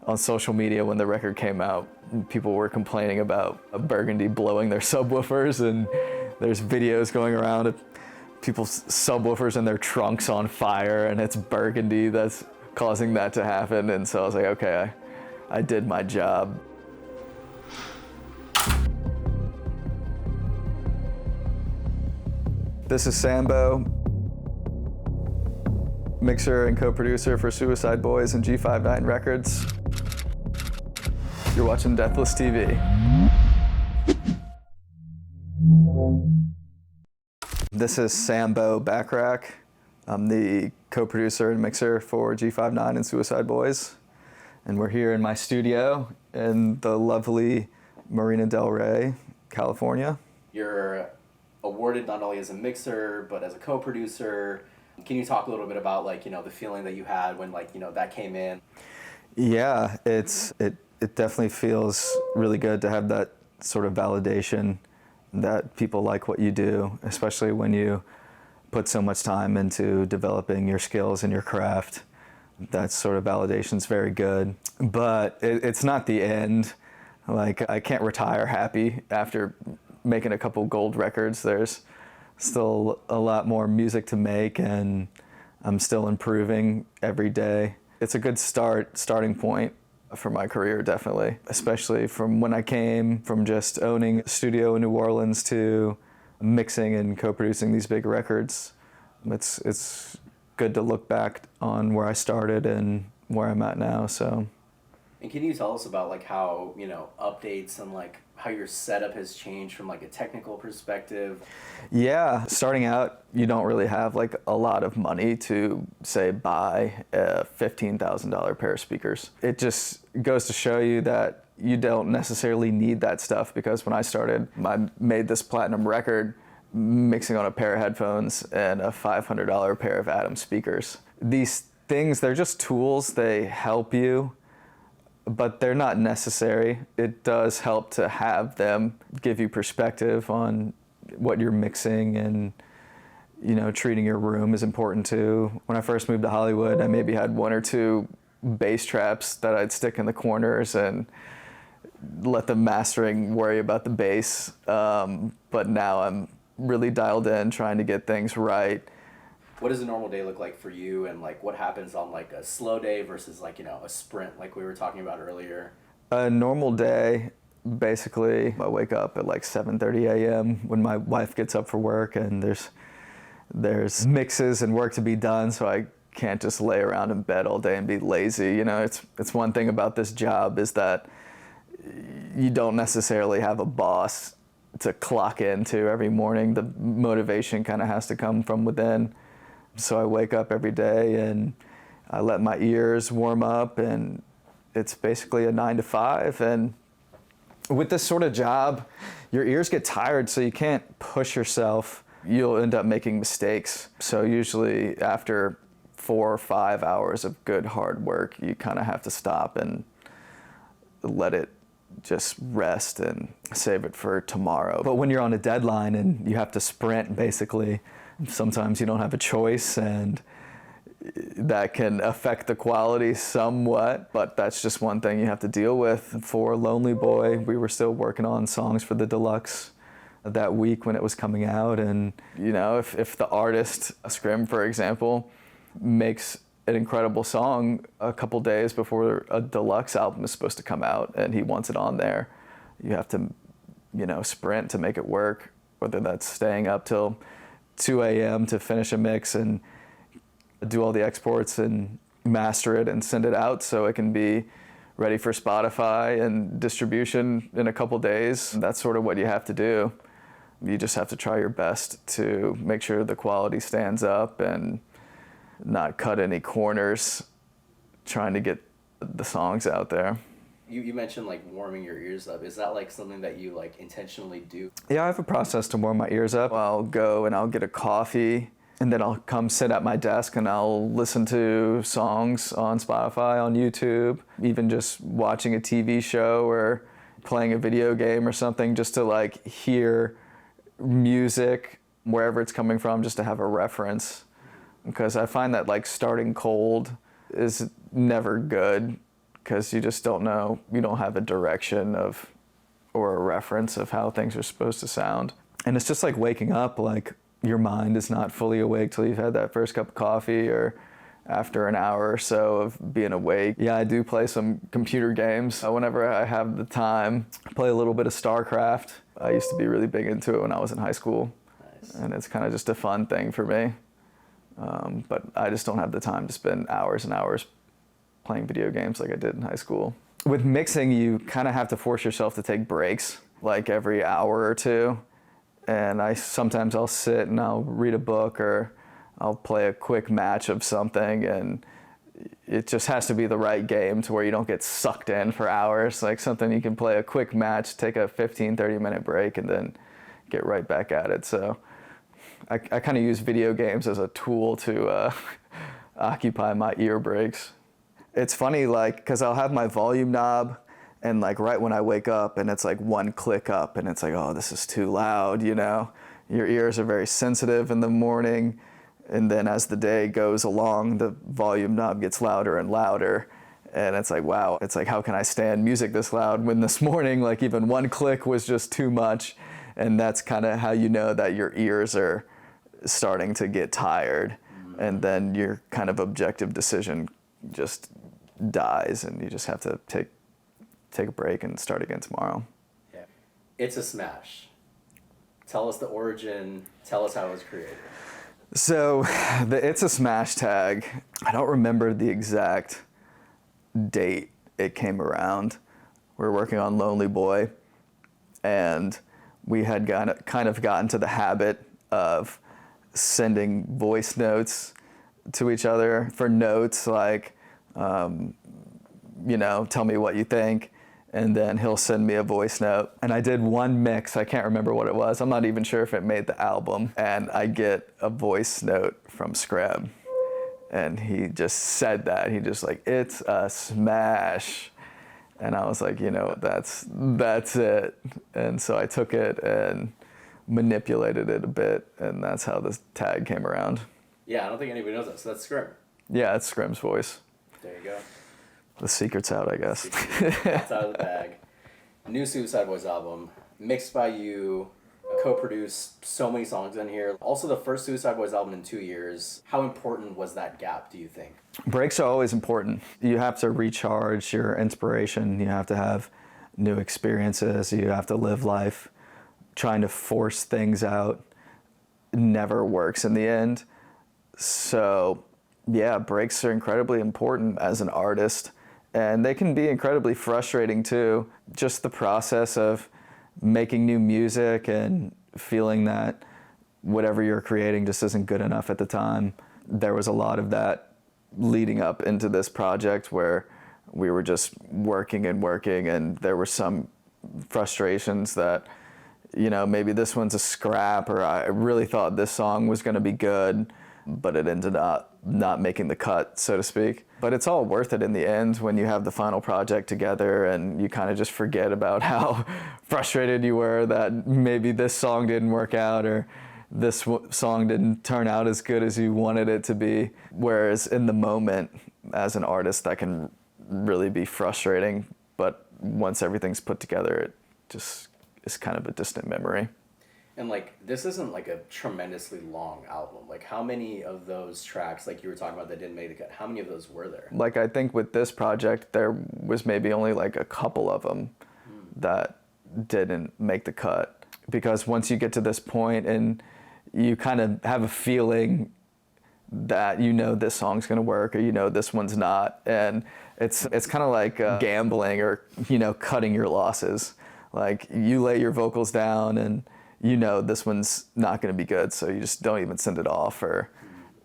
on social media when the record came out, people were complaining about a Burgundy blowing their subwoofers, and there's videos going around of people's subwoofers and their trunks on fire, and it's Burgundy that's causing that to happen. And so I was like, okay, I did my job. This is Sambo, mixer and co-producer for Suicideboys and G59 Records. You're watching Deathless TV. This is Sambo Bachrack. I'm the co-producer and mixer for G59 and Suicideboys. And we're here in my studio in the lovely Marina Del Rey, California. You're awarded not only as a mixer, but as a co-producer. Can you talk a little bit about, like, you know, the feeling that you had when, like, you know, that came in? Yeah, it definitely feels really good to have that sort of validation that people like what you do, especially when you put so much time into developing your skills and your craft. That sort of validation's very good, but it's not the end. Like, I can't retire happy after making a couple gold records. There's still a lot more music to make, and I'm still improving every day. It's a good starting point for my career, definitely, especially from when I came from just owning a studio in New Orleans to mixing and co-producing these big records. It's good to look back on where I started and where I'm at now. So. And can you tell us about, like, how, you know, updates and, like, how your setup has changed from, like, a technical perspective? Yeah, starting out, you don't really have, like, a lot of money to, say, buy a $15,000 pair of speakers. It just goes to show you that you don't necessarily need that stuff, because when I started, I made this platinum record mixing on a pair of headphones and a $500 pair of Atom speakers. These things, they're just tools. They help you, but they're not necessary. It does help to have them, give you perspective on what you're mixing, and, you know, treating your room is important too. When I first moved to Hollywood, I maybe had one or two bass traps that I'd stick in the corners and let the mastering worry about the bass. But now I'm really dialed in, trying to get things right. What does a normal day look like for you, and, like, what happens on, like, a slow day versus, like, you know, a sprint like we were talking about earlier? A normal day, basically, I wake up at like 7:30 a.m. when my wife gets up for work, and there's mixes and work to be done, so I can't just lay around in bed all day and be lazy. You know, it's one thing about this job is that you don't necessarily have a boss to clock into every morning. The motivation kind of has to come from within. So I wake up every day and I let my ears warm up, and it's basically a 9 to 5. And with this sort of job, your ears get tired, so you can't push yourself. You'll end up making mistakes. So usually after 4 or 5 hours of good hard work, you kind of have to stop and let it just rest and save it for tomorrow. But when you're on a deadline and you have to sprint, basically, sometimes you don't have a choice, and that can affect the quality somewhat, but that's just one thing you have to deal with. For Lonely Boy, we were still working on songs for the deluxe that week when it was coming out, and, you know, if the artist, Scrim for example, makes an incredible song a couple days before a deluxe album is supposed to come out and he wants it on there, you have to, you know, sprint to make it work, whether that's staying up till 2 a.m. to finish a mix and do all the exports and master it and send it out so it can be ready for Spotify and distribution in a couple days. That's sort of what you have to do. You just have to try your best to make sure the quality stands up and not cut any corners trying to get the songs out there. You mentioned, like, warming your ears up. Is that, like, something that you, like, intentionally do? Yeah, I have a process to warm my ears up. I'll go and I'll get a coffee, and then I'll come sit at my desk and I'll listen to songs on Spotify, on YouTube, even just watching a TV show or playing a video game or something, just to, like, hear music wherever it's coming from, just to have a reference. Because I find that, like, starting cold is never good, because you just don't know, you don't have a direction of, or a reference of how things are supposed to sound. And it's just like waking up, like your mind is not fully awake till you've had that first cup of coffee or after an hour or so of being awake. Yeah, I do play some computer games whenever I have the time. I play a little bit of StarCraft. I used to be really big into it when I was in high school. Nice. And it's kind of just a fun thing for me. But I just don't have the time to spend hours and hours playing video games like I did in high school. With mixing, you kind of have to force yourself to take breaks, like every hour or two. And sometimes I'll sit and I'll read a book, or I'll play a quick match of something, and it just has to be the right game to where you don't get sucked in for hours. Like something you can play a quick match, take a 15, 30-minute break, and then get right back at it. So I kind of use video games as a tool to occupy my ear breaks. It's funny, like, because I'll have my volume knob, and like right when I wake up, and it's like one click up, and it's like, oh, this is too loud, you know? Your ears are very sensitive in the morning, and then as the day goes along, the volume knob gets louder and louder, and it's like, wow, it's like, how can I stand music this loud when this morning, like even one click was just too much? And that's kind of how you know that your ears are starting to get tired, and then your kind of objective decision just dies, and you just have to take a break and start again tomorrow. Yeah. It's a Smash. Tell us the origin, tell us how it was created. So the It's a Smash tag, I don't remember the exact date it came around. We were working on Lonely Boy, and we had kind of gotten to the habit of sending voice notes to each other for notes, like, you know, tell me what you think, and then he'll send me a voice note. And I did one mix, I can't remember what it was, I'm not even sure if it made the album, and I get a voice note from Scrim, and he just said that, he just like, it's a smash. And I was like, you know, that's it. And so I took it and manipulated it a bit, and that's how this tag came around. Yeah, I don't think anybody knows that, so that's Scrim. Yeah, it's Scrim's voice. There you go. The secret's out, I guess. It's out of the bag. New Suicideboys album, mixed by you, co-produced so many songs in here. Also the first Suicideboys album in 2 years. How important was that gap, do you think? Breaks are always important. You have to recharge your inspiration. You have to have new experiences. You have to live life. Trying to force things out never works in the end. So yeah, breaks are incredibly important as an artist, and they can be incredibly frustrating too. Just the process of making new music and feeling that whatever you're creating just isn't good enough at the time. There was a lot of that leading up into this project where we were just working, and there were some frustrations that, you know, maybe this one's a scrap, or I really thought this song was going to be good, but it ended up not making the cut, so to speak. But it's all worth it in the end when you have the final project together, and you kind of just forget about how frustrated you were that maybe this song didn't work out, or this song didn't turn out as good as you wanted it to be. Whereas in the moment, as an artist, that can really be frustrating. But once everything's put together, it just is kind of a distant memory. And like, this isn't like a tremendously long album. Like, how many of those tracks, like you were talking about, that didn't make the cut, how many of those were there? Like, I think with this project, there was maybe only like a couple of them that didn't make the cut. Because once you get to this point and you kind of have a feeling that you know this song's gonna work, or you know this one's not, and it's kind of like gambling, or, you know, cutting your losses. Like, you lay your vocals down and you know this one's not going to be good, so you just don't even send it off, or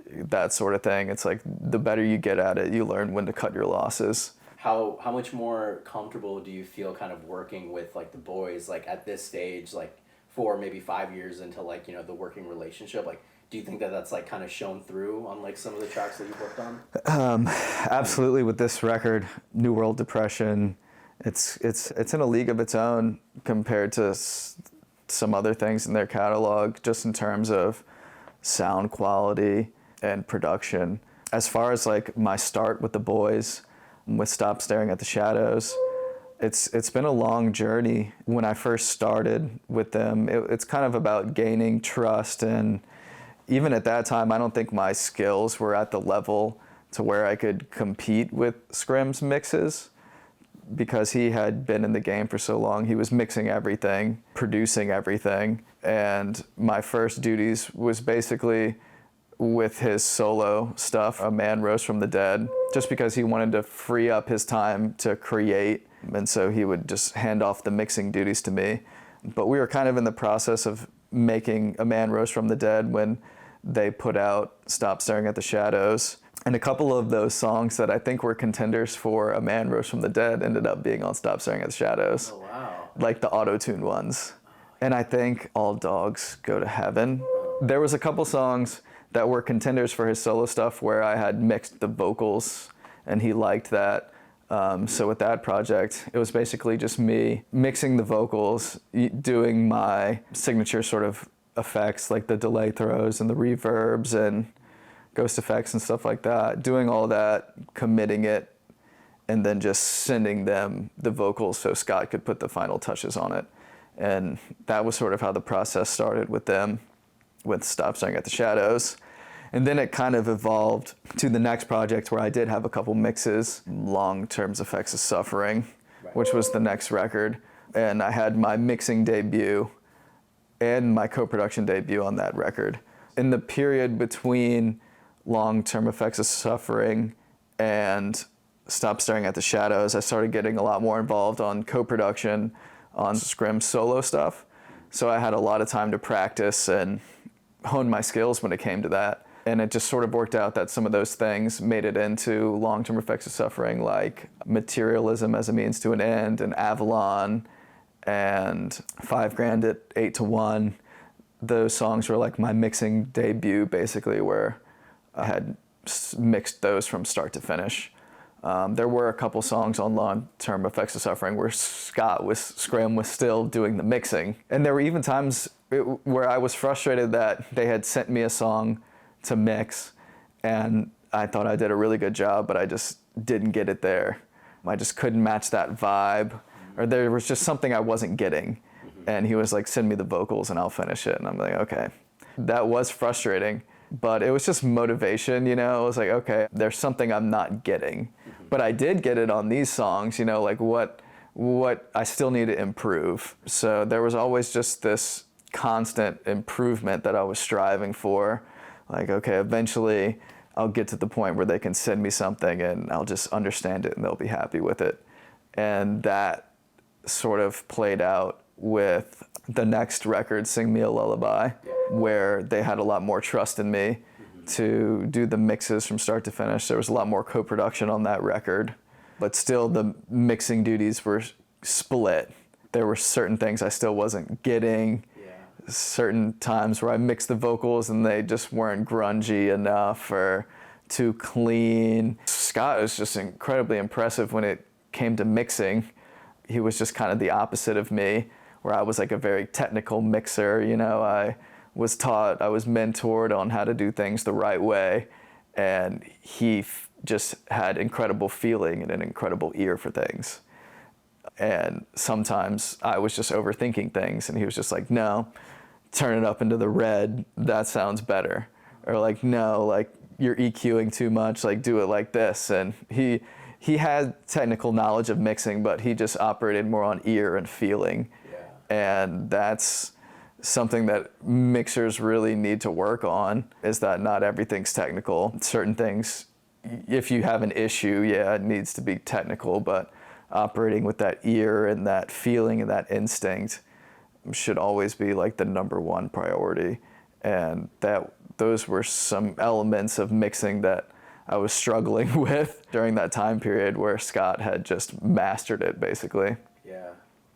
that sort of thing. It's like, the better you get at it, you learn when to cut your losses. How much more comfortable do you feel kind of working with like the boys, like at this stage, like 4, maybe 5 years into, like, you know, the working relationship? Like, do you think that that's like kind of shown through on like some of the tracks that you've worked on? Absolutely. With this record, New World Depression, it's in a league of its own compared to some other things in their catalog, just in terms of sound quality and production. As far as like my start with the boys, with Stop Staring at the Shadows. It's been a long journey. When I first started with them, it's kind of about gaining trust, and even at that time, I don't think my skills were at the level to where I could compete with Scrim's mixes, because he had been in the game for so long. He was mixing everything, producing everything, and my first duties was basically with his solo stuff, A Man Rose from the Dead, just because he wanted to free up his time to create, and so he would just hand off the mixing duties to me. But we were kind of in the process of making A Man Rose from the Dead when they put out Stop Staring at the Shadows. And a couple of those songs that I think were contenders for A Man Rose from the Dead ended up being on Stop Staring at the Shadows. Oh, wow. Like the auto-tune ones. And I think All Dogs Go to Heaven. There was a couple songs that were contenders for his solo stuff where I had mixed the vocals and he liked that. So with that project, it was basically just me mixing the vocals, doing my signature sort of effects like the delay throws and the reverbs and ghost effects and stuff like that, doing all that, committing it, and then just sending them the vocals so Scott could put the final touches on it. And that was sort of how the process started with them, with Stop Staring at the Shadows. And then it kind of evolved to the next project where I did have a couple mixes, Long Term's Effects of Suffering, which was the next record. And I had my mixing debut and my co-production debut on that record. In the period between Long Term Effects of Suffering and Stop Staring at the Shadows, I started getting a lot more involved on co-production on Scrim solo stuff. So I had a lot of time to practice and hone my skills when it came to that. And it just sort of worked out that some of those things made it into Long Term Effects of Suffering, like Materialism as a Means to an End and Avalon and $5,000 at 8 to 1. Those songs were like my mixing debut, basically, where I had mixed those from start to finish. There were a couple songs on Long Term Effects of Suffering where Scrim was still doing the mixing. And there were even times where I was frustrated that they had sent me a song to mix and I thought I did a really good job, but I just didn't get it there. I just couldn't match that vibe, or there was just something I wasn't getting. And he was like, send me the vocals and I'll finish it. And I'm like, okay. That was frustrating, but it was just motivation, you know? It was like, okay, there's something I'm not getting. But I did get it on these songs, you know, like what I still need to improve. So there was always just this constant improvement that I was striving for. Like, okay, eventually I'll get to the point where they can send me something and I'll just understand it and they'll be happy with it. And that sort of played out with the next record, Sing Me a Lullaby, where they had a lot more trust in me to do the mixes from start to finish. There was a lot more co-production on that record, but still the mixing duties were split. There were certain things I still wasn't getting, certain times where I mixed the vocals and they just weren't grungy enough or too clean. Scott was just incredibly impressive when it came to mixing. He was just kind of the opposite of me, where I was like a very technical mixer, you know. I was mentored on how to do things the right way, and he just had incredible feeling and an incredible ear for things. And sometimes I was just overthinking things, and he was just like, no, turn it up into the red, that sounds better. Or like, no, like you're EQing too much, like do it like this. And he had technical knowledge of mixing, but he just operated more on ear and feeling. And that's something that mixers really need to work on, is that not everything's technical. Certain things, if you have an issue, it needs to be technical, but operating with that ear and that feeling and that instinct should always be like the number one priority. And those were some elements of mixing that I was struggling with during that time period where Scott had just mastered it, basically.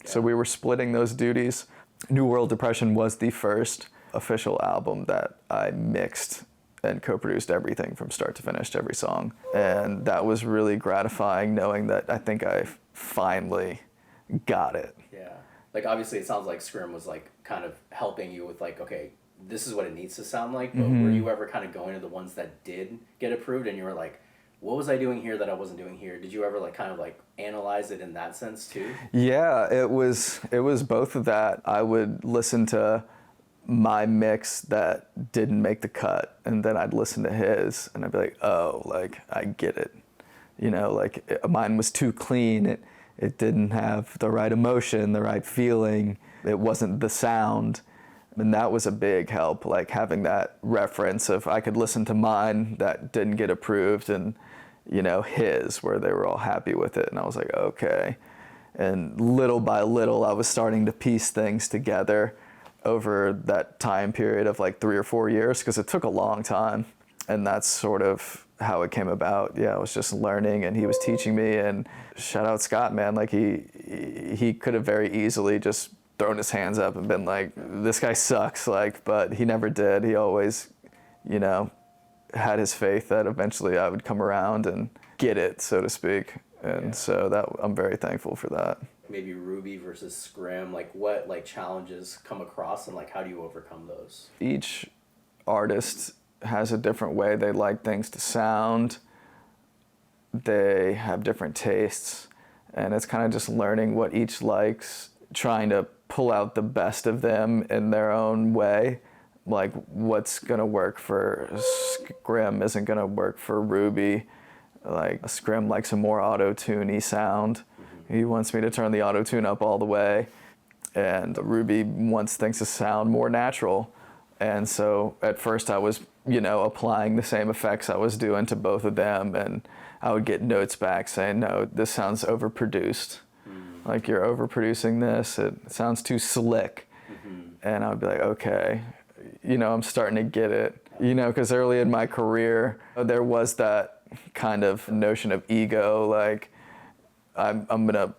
So we were splitting those duties. New World Depression was the first official album that I mixed and co-produced everything from start to finish, every song. And that was really gratifying, knowing that I think I finally got it. Like, obviously it sounds like Scrim was like kind of helping you with like, okay, this is what it needs to sound like, but were you ever kind of going to the ones that did get approved and you were like, what was I doing here that I wasn't doing here? Did you ever like kind of like analyze it in that sense too? Yeah, it was both of that. I would listen to my mix that didn't make the cut, and then I'd listen to his, and I'd be like, oh, like I get it. You know, like mine was too clean. It didn't have the right emotion, the right feeling. It wasn't the sound. And that was a big help, like having that reference of I could listen to mine that didn't get approved and, you know, his where they were all happy with it. And I was like, okay. And little by little, I was starting to piece things together over that time period of like 3 or 4 years, because it took a long time. And that's sort of how it came about. Yeah, I was just learning and he was teaching me, and shout out Scott, man. Like he could have very easily just thrown his hands up and been like, this guy sucks, like, but he never did. He always, you know, had his faith that eventually I would come around and get it, so to speak. And so that I'm very thankful for that. Maybe Ruby versus Scrim, like what like challenges come across and like how do you overcome those? Each artist has a different way they like things to sound. They have different tastes, and it's kind of just learning what each likes, trying to pull out the best of them in their own way. Like what's gonna work for Scrim isn't gonna work for Ruby. Like Scrim likes a more auto-tune-y sound. He wants me to turn the auto-tune up all the way, and Ruby wants things to sound more natural. And so at first I was, you know, applying the same effects I was doing to both of them, and I would get notes back saying, no, this sounds overproduced. Like you're overproducing this, it sounds too slick. And I would be like, okay, you know, I'm starting to get it. You know, because early in my career, there was that kind of notion of ego, like I'm gonna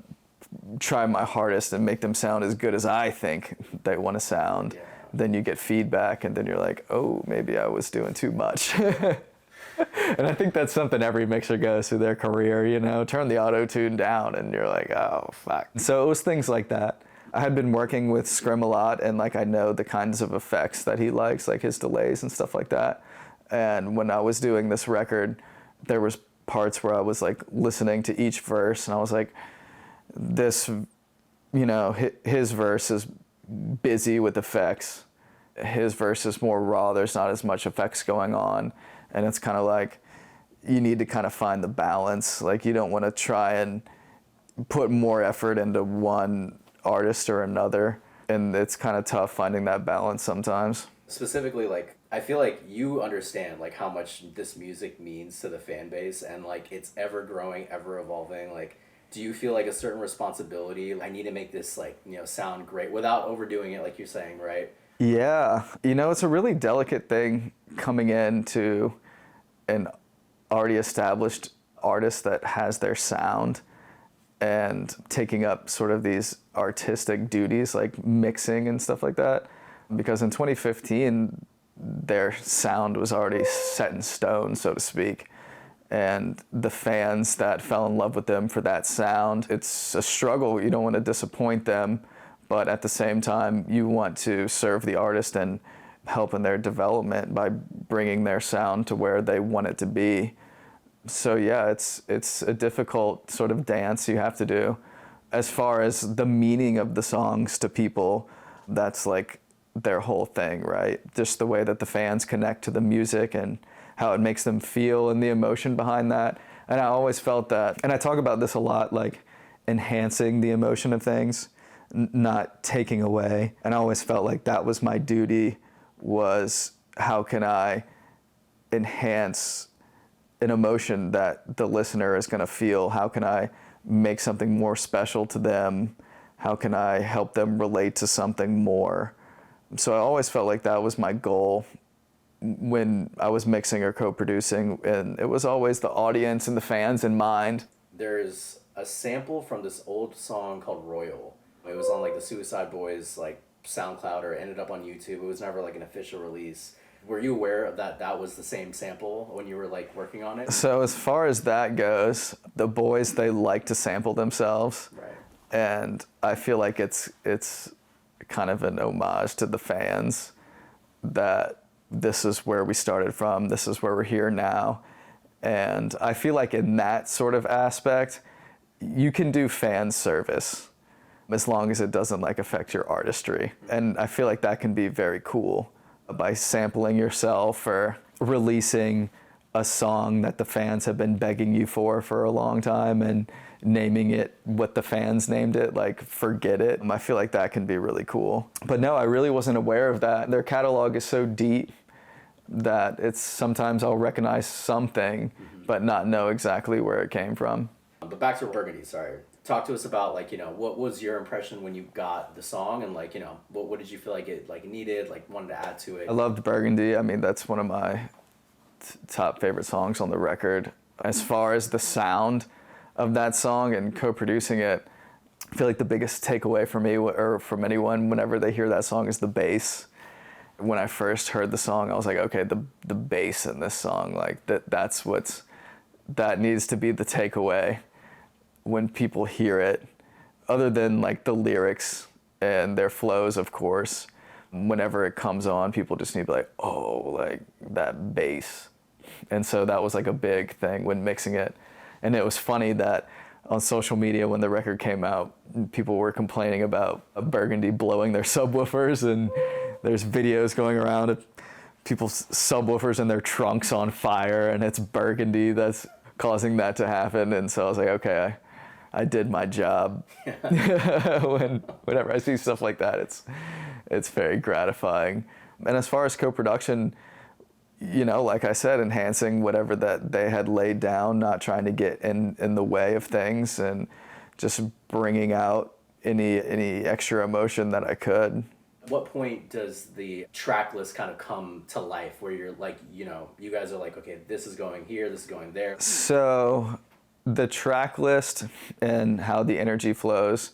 try my hardest and make them sound as good as I think they want to sound. Yeah. Then you get feedback, and then you're like, oh, maybe I was doing too much. And I think that's something every mixer goes through their career, you know, turn the auto-tune down and you're like, oh, fuck. So it was things like that. I had been working with Scrim a lot, and like I know the kinds of effects that he likes, like his delays and stuff like that. And when I was doing this record, there was parts where I was like listening to each verse, and I was like, this, you know, his verse is busy with effects. His verse is more raw. There's not as much effects going on. And it's kind of like, you need to kind of find the balance. Like you don't want to try and put more effort into one artist or another. And it's kind of tough finding that balance sometimes. Specifically, like, I feel like you understand like how much this music means to the fan base, and like it's ever growing, ever evolving. Like, do you feel like a certain responsibility? I need to make this like, you know, sound great without overdoing it, like you're saying, right? Yeah, you know, it's a really delicate thing coming into an already established artist that has their sound and taking up sort of these artistic duties like mixing and stuff like that. Because in 2015, their sound was already set in stone, so to speak. And the fans that fell in love with them for that sound, it's a struggle. You don't want to disappoint them, but at the same time, you want to serve the artist and help in their development by bringing their sound to where they want it to be. So yeah, it's a difficult sort of dance you have to do. As far as the meaning of the songs to people, that's like their whole thing, right? Just the way that the fans connect to the music and how it makes them feel and the emotion behind that. And I always felt that, and I talk about this a lot, like enhancing the emotion of things, not taking away. And I always felt like that was my duty, was how can I enhance an emotion that the listener is going to feel? How can I make something more special to them? How can I help them relate to something more? So I always felt like that was my goal when I was mixing or co-producing, and it was always the audience and the fans in mind. There's a sample from this old song called Royal. It was on like the Suicideboys like SoundCloud, or ended up on YouTube. It was never like an official release. Were you aware of that was the same sample when you were like working on it? So as far as that goes, the boys, they like to sample themselves. Right. And I feel like it's kind of an homage to the fans that this is where we started from, this is where we're here now. And I feel like in that sort of aspect, you can do fan service as long as it doesn't like affect your artistry. And I feel like that can be very cool by sampling yourself or releasing a song that the fans have been begging you for a long time and naming it what the fans named it, like Forget It. I feel like that can be really cool. But no, I really wasn't aware of that. Their catalog is so deep that it's sometimes I'll recognize something but not know exactly where it came from. But back to Burgundy, sorry. Talk to us about, like, you know, what was your impression when you got the song, and, like, you know, what did you feel like it like needed, like wanted to add to it? I loved Burgundy. I mean, that's one of my top favorite songs on the record. As far as the sound of that song and co-producing it, I feel like the biggest takeaway for me or from anyone whenever they hear that song is the bass. When I first heard the song, I was like, okay, the bass in this song, like that needs to be the takeaway when people hear it. Other than like the lyrics and their flows, of course, whenever it comes on, people just need to be like, oh, like that bass. And so that was like a big thing when mixing it. And it was funny that on social media when the record came out, people were complaining about Burgundy blowing their subwoofers, and there's videos going around of people's subwoofers and their trunks on fire, and it's Burgundy that's causing that to happen. And so I was like, okay, I did my job. Whenever I see stuff like that, it's very gratifying. And as far as co-production, you know, like I said, enhancing whatever that they had laid down, not trying to get in the way of things, and just bringing out any extra emotion that I could. At what point does the track list kind of come to life where you're like, you know, you guys are like, okay, this is going here, this is going there? So the track list and how the energy flows,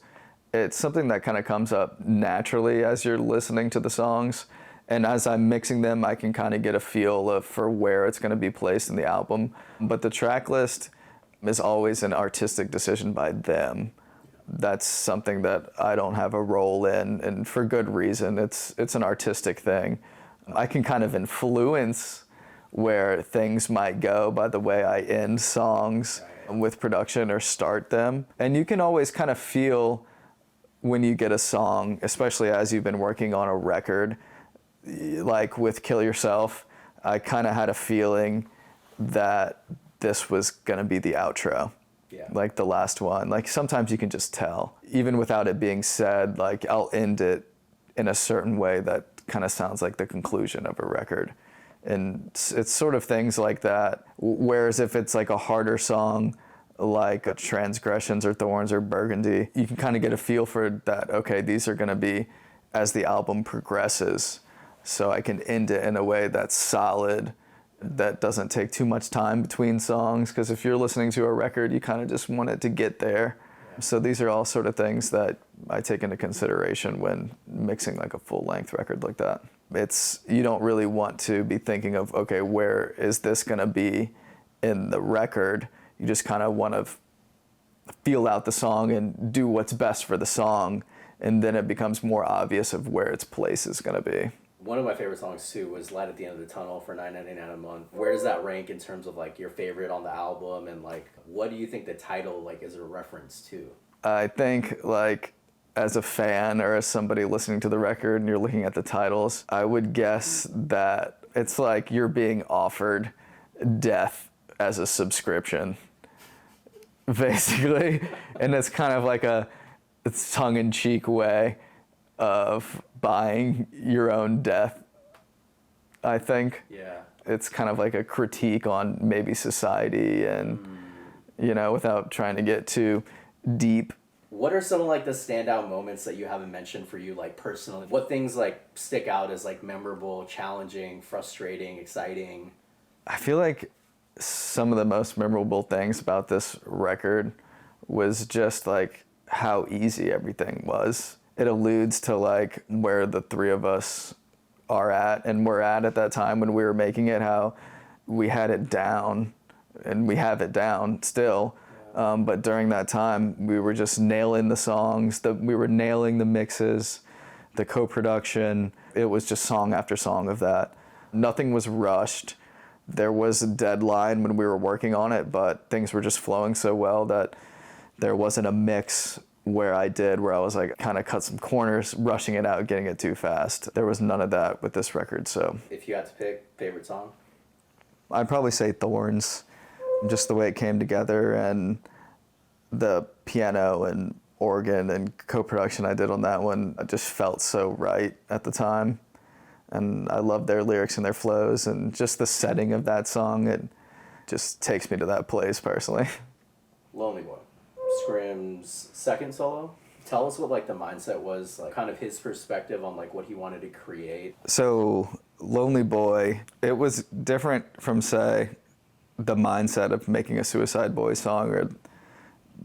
it's something that kind of comes up naturally as you're listening to the songs. And as I'm mixing them, I can kind of get a feel for where it's going to be placed in the album. But the track list is always an artistic decision by them. That's something that I don't have a role in, and for good reason. It's an artistic thing. I can kind of influence where things might go by the way I end songs with production or start them. And you can always kind of feel when you get a song, especially as you've been working on a record, like with Kill Yourself, I kind of had a feeling that this was going to be the outro. Yeah. Like the last one. Like sometimes you can just tell, even without it being said, like I'll end it in a certain way that kind of sounds like the conclusion of a record. And it's sort of things like that. Whereas if it's like a harder song, like Transgressions or Thorns or Burgundy, you can kind of get a feel for that, okay, these are going to be as the album progresses. So I can end it in a way that's solid, that doesn't take too much time between songs, because if you're listening to a record, you kind of just want it to get there. So these are all sort of things that I take into consideration when mixing like a full-length record like that. You don't really want to be thinking of, okay, where is this going to be in the record? You just kind of want to feel out the song and do what's best for the song, and then it becomes more obvious of where its place is going to be. One of my favorite songs too was Light at the End of the Tunnel for $9.99 a month. Where does that rank in terms of like your favorite on the album, and like what do you think the title like is a reference to? I think like as a fan or as somebody listening to the record and you're looking at the titles, I would guess that it's like you're being offered death as a subscription, basically. And it's kind of like it's tongue-in-cheek way of buying your own death, I think. Yeah. It's kind of like a critique on maybe society and, you know, without trying to get too deep. What are some of like the standout moments that you haven't mentioned for you, like personally? What things like stick out as like memorable, challenging, frustrating, exciting? I feel like some of the most memorable things about this record was just like how easy everything was. It alludes to like where the three of us are at and were at that time when we were making it, how we had it down and we have it down still. But during that time, we were just nailing the songs, we were nailing the mixes, the co-production. It was just song after song of that. Nothing was rushed. there was a deadline when we were working on it, but things were just flowing so well that there wasn't a mix where I was like kind of cut some corners, rushing it out, getting it too fast. There was none of that with this record. So if you had to pick favorite song, I'd probably say Thorns, just the way it came together and the piano and organ and co-production I did on that one, it just felt so right at the time. And I love their lyrics and their flows, and just the setting of that song, it just takes me to that place personally. Lonely Boy, Scrim's second solo. Tell us what like the mindset was, like kind of his perspective on like what he wanted to create. So Lonely Boy, it was different from, say, the mindset of making a Suicideboys song, or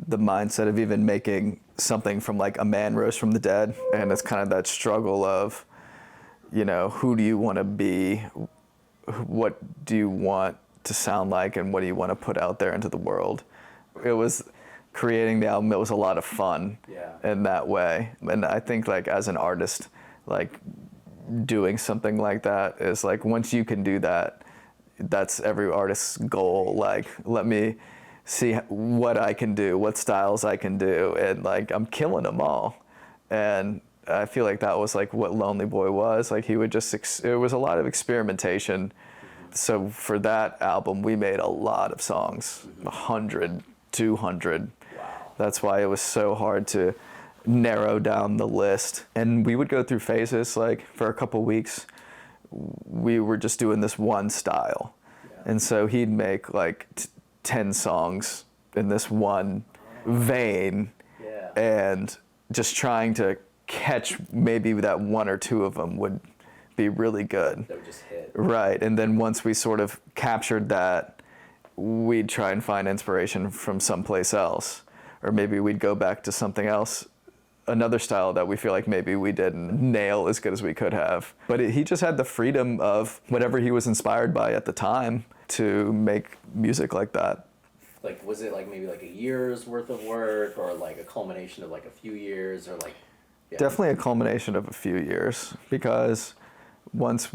the mindset of even making something from like A Man Rose from the Dead. And it's kind of that struggle of, you know, who do you want to be? What do you want to sound like? And what do you want to put out there into the world? It was creating the album. It was a lot of fun in that way. And I think like as an artist, like doing something like that is like, once you can do that, that's every artist's goal. Like, let me see what I can do, what styles I can do. And like, I'm killing them all. And I feel like that was like what Lonely Boy was. Like he would just, it was a lot of experimentation. So for that album, we made a lot of songs, 100, 200. Wow. That's why it was so hard to narrow down the list. And we would go through phases, like for a couple weeks, we were just doing this one style. And so he'd make like 10 songs in this one vein and just trying to catch maybe that one or two of them would be really good. That would just hit. Right, and then once we sort of captured that, we'd try and find inspiration from someplace else. Or maybe we'd go back to something else, another style that we feel like maybe we didn't nail as good as we could have. But he just had the freedom of whatever he was inspired by at the time to make music like that. Like, was it like maybe like a year's worth of work, or like a culmination of like a few years, or like? Yeah. Definitely a culmination of a few years, because once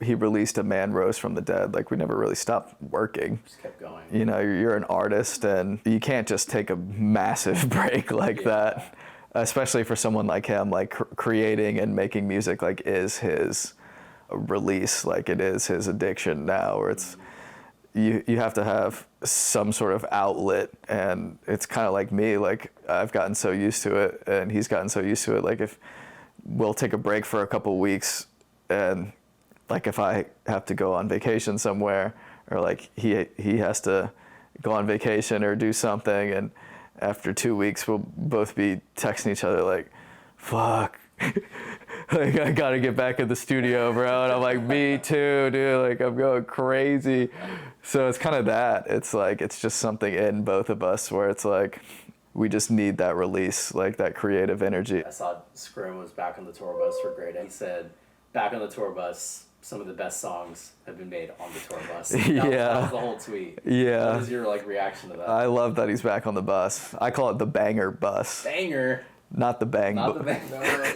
he released A Man Rose from the Dead, like we never really stopped working. Just kept going. You know, you're an artist and you can't just take a massive break like that, especially for someone like him. Like creating and making music like is his release, like it is his addiction now, or it's you have to have some sort of outlet. And it's kind of like me, like I've gotten so used to it and he's gotten so used to it. Like if we'll take a break for a couple weeks, and like if I have to go on vacation somewhere, or like he has to go on vacation or do something, and after 2 weeks we'll both be texting each other like, fuck, like I gotta get back in the studio, bro. And I'm like, me too, dude, like I'm going crazy. So it's kind of that. It's like, it's just something in both of us where it's like, we just need that release, like that creative energy. I saw Scrim was back on the tour bus for Great. He said, back on the tour bus, some of the best songs have been made on the tour bus. That was the whole tweet. Yeah. What was your like reaction to that? I love that he's back on the bus. I call it the banger bus. Banger. Not the bang. Not the bang. No.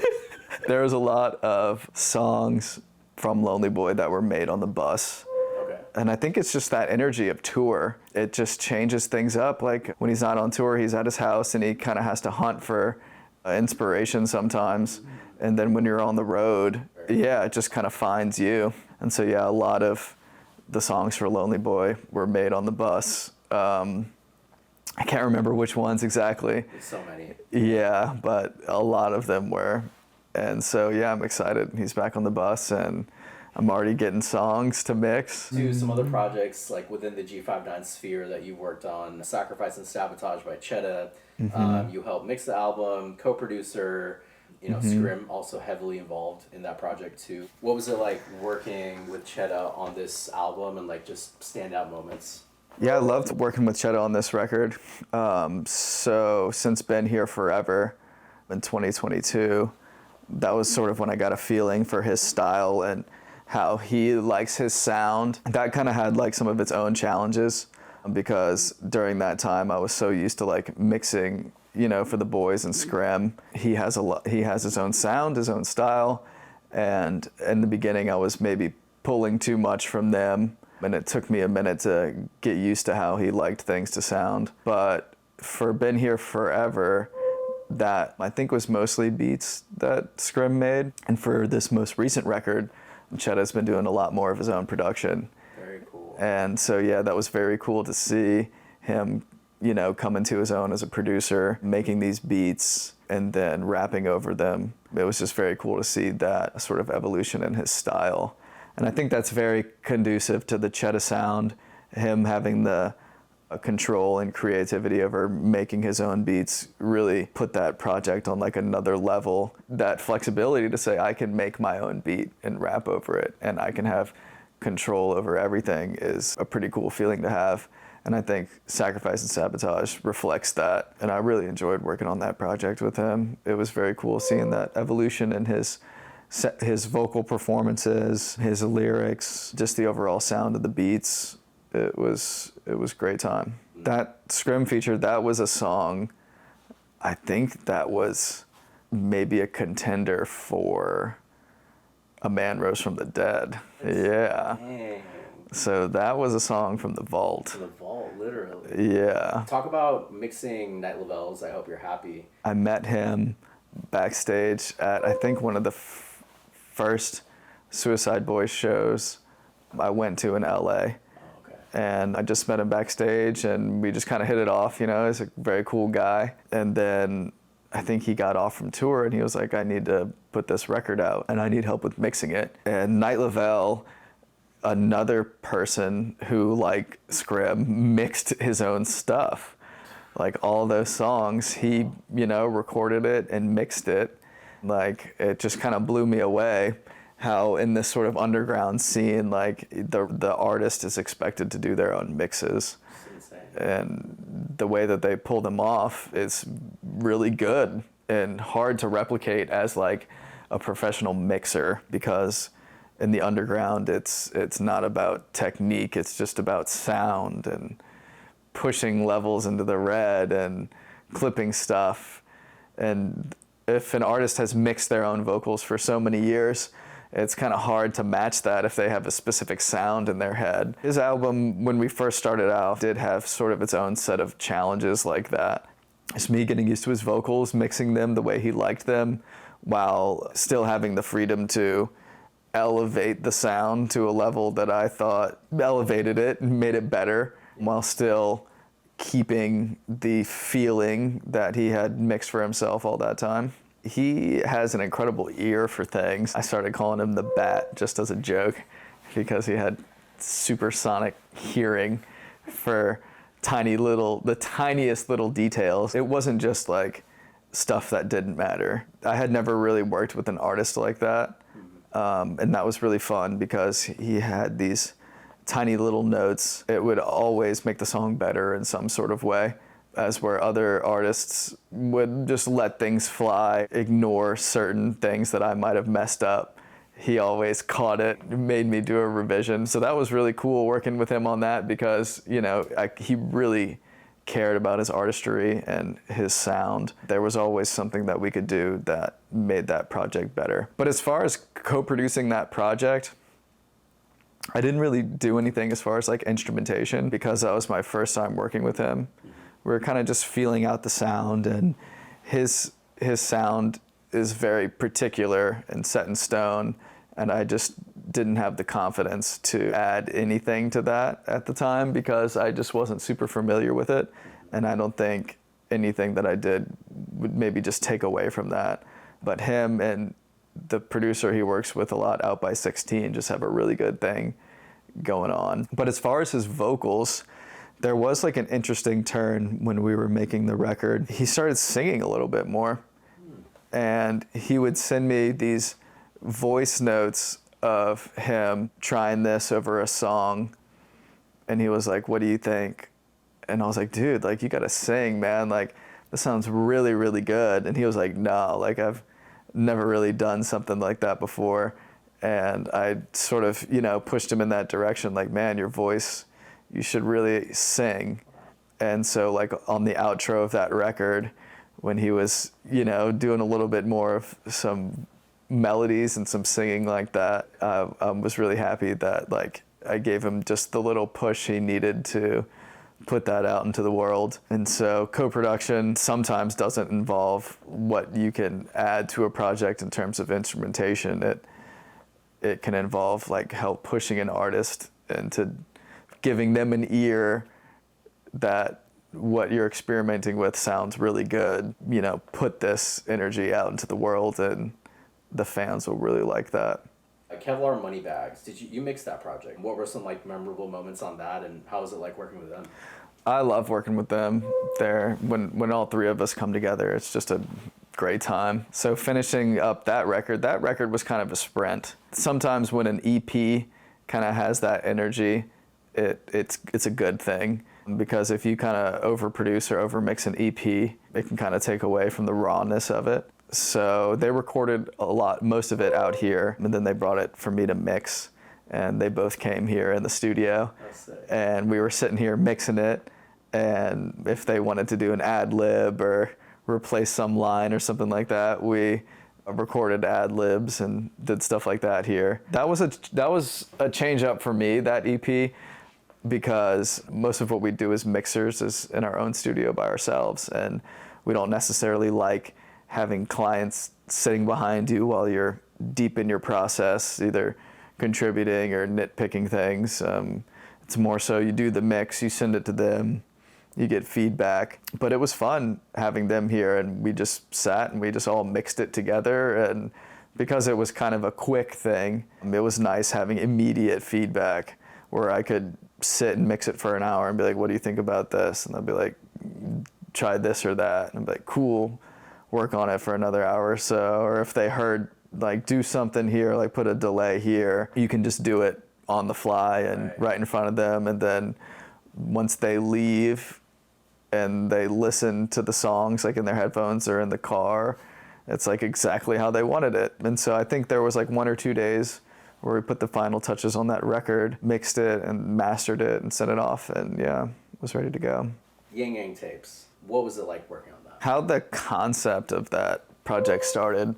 There was a lot of songs from Lonely Boy that were made on the bus. Okay. And I think it's just that energy of tour. It just changes things up. Like when he's not on tour, he's at his house and he kind of has to hunt for inspiration sometimes. And then when you're on the road, it just kind of finds you. And so, a lot of the songs for Lonely Boy were made on the bus. I can't remember which ones exactly. There's so many. Yeah, but a lot of them were. And so, I'm excited. He's back on the bus, and I'm already getting songs to mix. To some other projects like within the G59 sphere that you worked on, Sacrifice and Sabotage by Chetta. You helped mix the album, co-producer. You know, Scrim also heavily involved in that project too. What was it like working with Chetta on this album, and like just standout moments? Yeah, I loved working with Chetta on this record. So since Been Here Forever in 2022, that was sort of when I got a feeling for his style and how he likes his sound. That kind of had like some of its own challenges, because during that time I was so used to like mixing, you know, for the boys and Scrim. He has his own sound, his own style, and in the beginning I was maybe pulling too much from them. and it took me a minute to get used to how he liked things to sound. But for Been Here Forever, that I think was mostly beats that Scrim made. And for this most recent record, Chetta's been doing a lot more of his own production. Very cool. And so, yeah, that was very cool to see him, you know, come into his own as a producer, making these beats and then rapping over them. It was just very cool to see that sort of evolution in his style. And I think that's very conducive to the Chetta sound, him having the control and creativity over making his own beats really put that project on like another level. That flexibility to say, I can make my own beat and rap over it, and I can have control over everything, is a pretty cool feeling to have. And I think Sacrifice and Sabotage reflects that. And I really enjoyed working on that project with him. It was very cool seeing that evolution in his vocal performances, his lyrics, just the overall sound of the beats. It was a great time. That Scrim feature, that was a song, I think that was maybe a contender for A Man Rose from the Dead. Yeah. Dang. So that was a song from the vault. To the vault, literally. Yeah. Talk about mixing Night Lovell's I Hope You're Happy. I met him backstage at, I think, one of the first Suicideboys shows I went to in LA. And I just met him backstage, and we just kind of hit it off, you know. He's a very cool guy. And then I think he got off from tour, and he was like, I need to put this record out, and I need help with mixing it. And Night Lovell, another person who, like Scrim, mixed his own stuff. Like all those songs, he, you know, recorded it and mixed it. Like, it just kind of blew me away how in this sort of underground scene, like the artist is expected to do their own mixes. And the way that they pull them off is really good and hard to replicate as like a professional mixer, because in the underground it's not about technique, it's just about sound and pushing levels into the red and clipping stuff. And if an artist has mixed their own vocals for so many years, it's kind of hard to match that if they have a specific sound in their head. His album, when we first started out, did have sort of its own set of challenges like that. It's me getting used to his vocals, mixing them the way he liked them, while still having the freedom to elevate the sound to a level that I thought elevated it and made it better, while still keeping the feeling that he had mixed for himself all that time. He has an incredible ear for things. I started calling him the Bat just as a joke, because he had supersonic hearing for the tiniest little details. It wasn't just like stuff that didn't matter. I had never really worked with an artist like that. And that was really fun, because he had these tiny little notes. It would always make the song better in some sort of way. As where other artists would just let things fly, ignore certain things that I might have messed up. He always caught it, made me do a revision. So that was really cool working with him on that, because, you know, he really cared about his artistry and his sound. There was always something that we could do that made that project better. But as far as co-producing that project, I didn't really do anything as far as like instrumentation, because that was my first time working with him. We were kind of just feeling out the sound, and his sound is very particular and set in stone, and I just didn't have the confidence to add anything to that at the time, because I just wasn't super familiar with it, and I don't think anything that I did would maybe just take away from that. But him and the producer he works with a lot, Out by 16, just have a really good thing going on. But as far as his vocals, there was like an interesting turn when we were making the record. He started singing a little bit more, and he would send me these voice notes of him trying this over a song, and he was like, what do you think? And I was like, dude, like, you gotta sing, man, like, this sounds really, really good. And he was like, no, like, I've never really done something like that before. And I sort of, you know, pushed him in that direction, like, man, your voice, you should really sing. And so like on the outro of that record, when he was, you know, doing a little bit more of some melodies and some singing like that, I was really happy that like I gave him just the little push he needed to put that out into the world. And so co-production sometimes doesn't involve what you can add to a project in terms of instrumentation. It can involve like help pushing an artist into giving them an ear that what you're experimenting with sounds really good. You know, put this energy out into the world and the fans will really like that. Kevlar Moneybags, did you mix that project? What were some like memorable moments on that, and how was it like working with them? I love working with them. When all three of us come together, it's just a great time. So finishing up that record was kind of a sprint. Sometimes when an EP kind of has that energy, it's a good thing, because if you kind of overproduce or overmix an EP, it can kind of take away from the rawness of it. So they recorded most of it out here, and then they brought it for me to mix, and they both came here in the studio, and we were sitting here mixing it, and if they wanted to do an ad lib or replace some line or something like that, we recorded ad libs and did stuff like that here. That was a change up for me, that EP, because most of what we do as mixers is in our own studio by ourselves, and we don't necessarily like having clients sitting behind you while you're deep in your process, either contributing or nitpicking things. It's more so you do the mix, you send it to them, you get feedback. But it was fun having them here, and we just sat and we just all mixed it together. And because it was kind of a quick thing, it was nice having immediate feedback where I could sit and mix it for an hour and be like, what do you think about this? And they'll be like, try this or that. And I'd be like, cool. Work on it for another hour or so. Or if they heard like do something here, like put a delay here, you can just do it on the fly and right in front of them. And then once they leave and they listen to the songs like in their headphones or in the car, it's like exactly how they wanted it. And so I think there was like 1 or 2 days where we put the final touches on that record, mixed it and mastered it and sent it off, and yeah, it was ready to go. Ying tapes, what was it like working on that? How the concept of that project started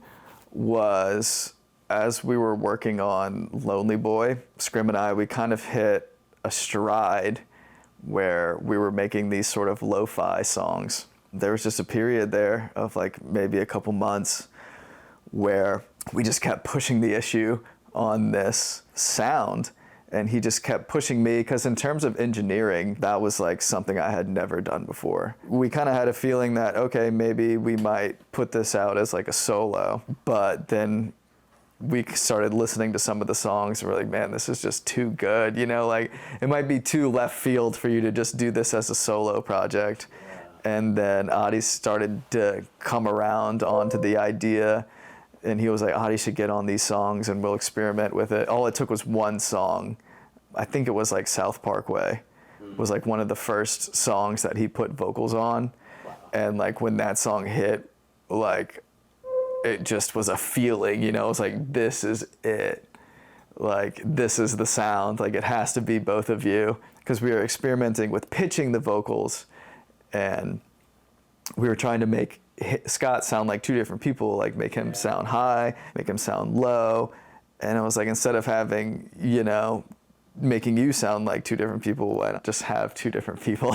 was as we were working on Lonely Boy, Scrim and I, we kind of hit a stride where we were making these sort of lo-fi songs. There was just a period there of like maybe a couple months where we just kept pushing the issue on this sound. And he just kept pushing me, because in terms of engineering, that was like something I had never done before. We kind of had a feeling that, okay, maybe we might put this out as like a solo. But then we started listening to some of the songs and we're like, man, this is just too good. You know, like it might be too left field for you to just do this as a solo project. And then Adi started to come around onto the idea, and he was like, Adi should get on these songs and we'll experiment with it. All it took was one song. I think it was like South Parkway was like one of the first songs that he put vocals on. Wow. And like when that song hit, like it just was a feeling, you know, it was like, this is it. Like, this is the sound. Like, it has to be both of you. Because we were experimenting with pitching the vocals, and we were trying to make Scott sound like two different people, like make him sound high, make him sound low. And it was like, instead of having, you know, making you sound like two different people, why not just have two different people?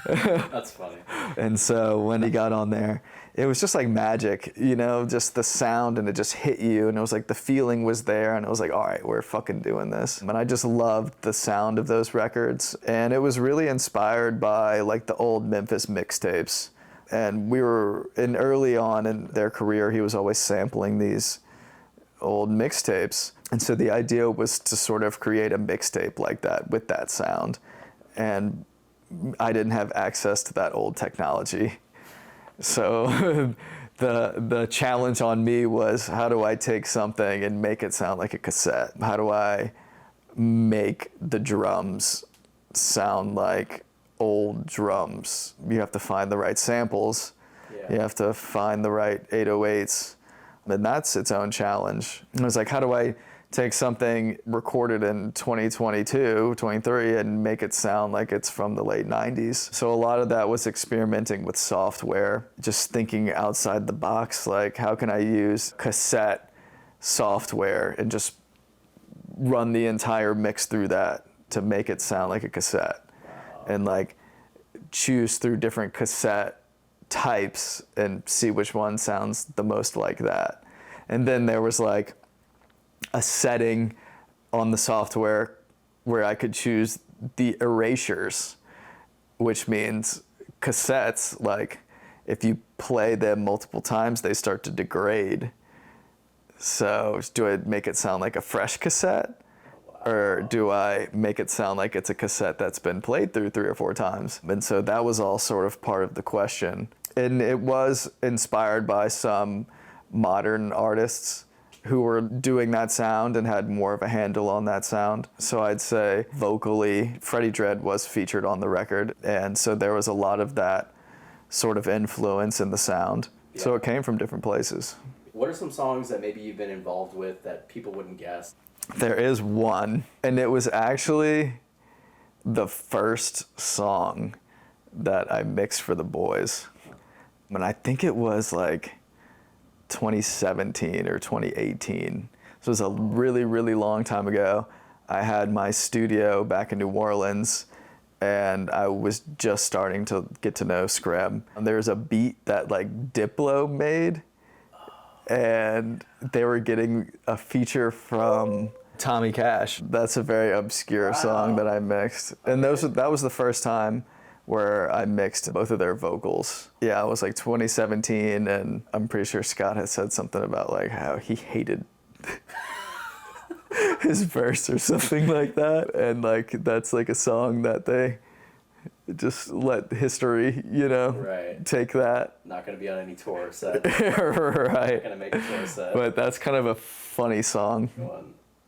That's funny. And so when he got on there, it was just like magic, you know, just the sound, and it just hit you, and it was like the feeling was there, and it was like, all right, we're fucking doing this. And I just loved the sound of those records, and it was really inspired by like the old Memphis mixtapes. And we were early on in their career, he was always sampling these old mixtapes. And so the idea was to sort of create a mixtape like that with that sound. And I didn't have access to that old technology. So the challenge on me was, how do I take something and make it sound like a cassette? How do I make the drums sound like old drums? You have to find the right samples. You have to find the right 808s. And that's its own challenge. It was like, how do I take something recorded in 2022, 23, and make it sound like it's from the late 90s? So a lot of that was experimenting with software, just thinking outside the box, like how can I use cassette software and just run the entire mix through that to make it sound like a cassette. Wow. And like choose through different cassette types and see which one sounds the most like that. And then there was like a setting on the software where I could choose the erasures, which means cassettes, like if you play them multiple times, they start to degrade. So do I make it sound like a fresh cassette? Or do I make it sound like it's a cassette that's been played through 3 or 4 times? And so that was all sort of part of the question. And it was inspired by some modern artists who were doing that sound and had more of a handle on that sound. So I'd say vocally, Freddie Dredd was featured on the record. And so there was a lot of that sort of influence in the sound. Yeah. So it came from different places. What are some songs that maybe you've been involved with that people wouldn't guess? There is one, and it was actually the first song that I mixed for the boys. And I think it was like 2017 or 2018. So it was a really, really long time ago. I had my studio back in New Orleans, and I was just starting to get to know Scrim. And there's a beat that like Diplo made, and they were getting a feature from Tommy Cash. That's a very obscure song that I mixed. And that was the first time where I mixed both of their vocals. Yeah, it was like 2017, and I'm pretty sure Scott had said something about like how he hated his verse or something like that. And like that's like a song that they just let history, you know, take that. Not going to be on any tour set. Right. Not going to make a tour set. But that's kind of a funny song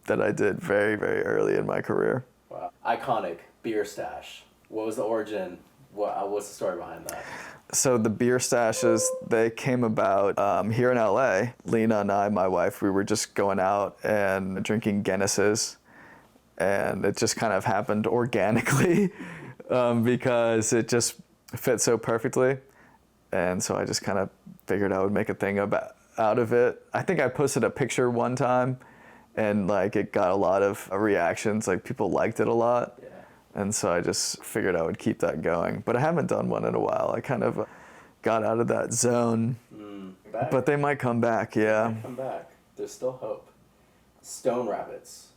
that I did very, very early in my career. Wow. Iconic beer stash. What was the origin? What's the story behind that? So the beer stashes, they came about here in LA. Lena and I, my wife, we were just going out and drinking Guinnesses. And it just kind of happened organically. Because it just fit so perfectly. And so I just kind of figured I would make a thing out of it. I think I posted a picture one time, and like it got a lot of reactions, like people liked it a lot. Yeah. And so I just figured I would keep that going. But I haven't done one in a while. I kind of got out of that zone. But they might come back, yeah. They might come back. There's still hope. Stone Rabbits,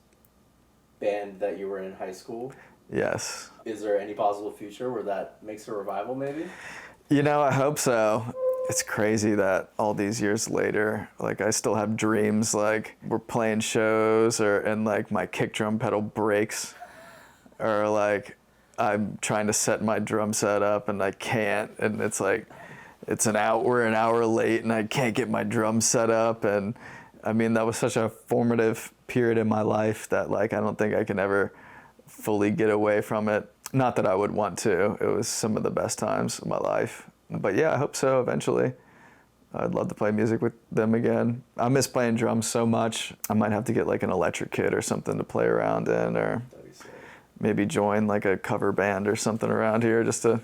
band that you were in high school. Yes. Is there any possible future where that makes a revival, maybe? You know, I hope so. It's crazy that all these years later, like I still have dreams, like we're playing shows and like my kick drum pedal breaks, or like I'm trying to set my drum set up and I can't, and it's like we're an hour late and I can't get my drum set up. And I mean, that was such a formative period in my life that like I don't think I can ever fully get away from it. Not that I would want to. It was some of the best times of my life. But yeah, I hope so eventually. I'd love to play music with them again. I miss playing drums so much. I might have to get like an electric kit or something to play around in, or maybe join like a cover band or something around here just to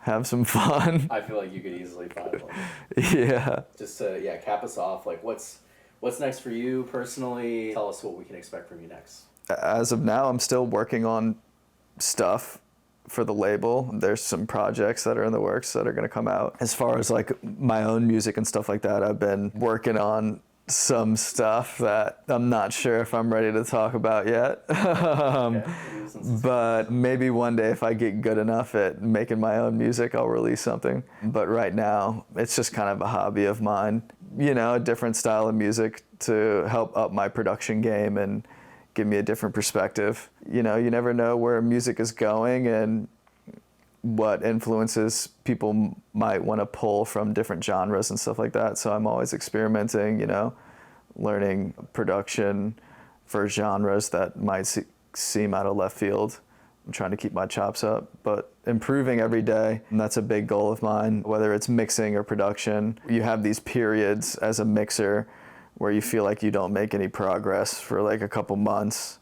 have some fun. I feel like you could easily find one. Yeah. Just to cap us off, like what's next for you personally? Tell us what we can expect from you next. As of now, I'm still working on stuff for the label. There's some projects that are in the works that are going to come out. As far as like my own music and stuff like that, I've been working on some stuff that I'm not sure if I'm ready to talk about yet. But maybe one day if I get good enough at making my own music, I'll release something. But right now, it's just kind of a hobby of mine. You know, a different style of music to help up my production game and give me a different perspective. You know, you never know where music is going and what influences people might want to pull from different genres and stuff like that. So I'm always experimenting, you know, learning production for genres that might seem out of left field. I'm trying to keep my chops up, but improving every day. And that's a big goal of mine, whether it's mixing or production. You have these periods as a mixer where you feel like you don't make any progress for like a couple months.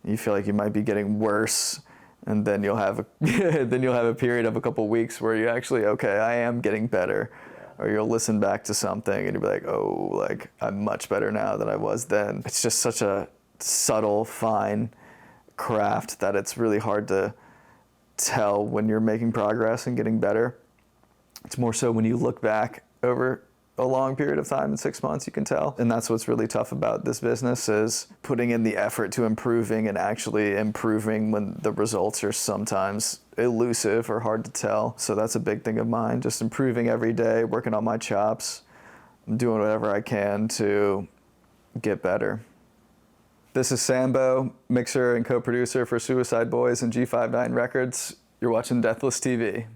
You feel like you might be getting worse, and then you'll have a period of a couple weeks where you actually, okay, I am getting better. Or you'll listen back to something and you'll be like, oh, like I'm much better now than I was then. It's just such a subtle, fine craft that it's really hard to tell when you're making progress and getting better. It's more so when you look back over a long period of time, in 6 months, you can tell. And that's what's really tough about this business, is putting in the effort to improving and actually improving when the results are sometimes elusive or hard to tell. So that's a big thing of mine, just improving every day, working on my chops, doing whatever I can to get better. This is Sambo, mixer and co-producer for Suicide Boys and G59 Records. You're watching Deathless TV.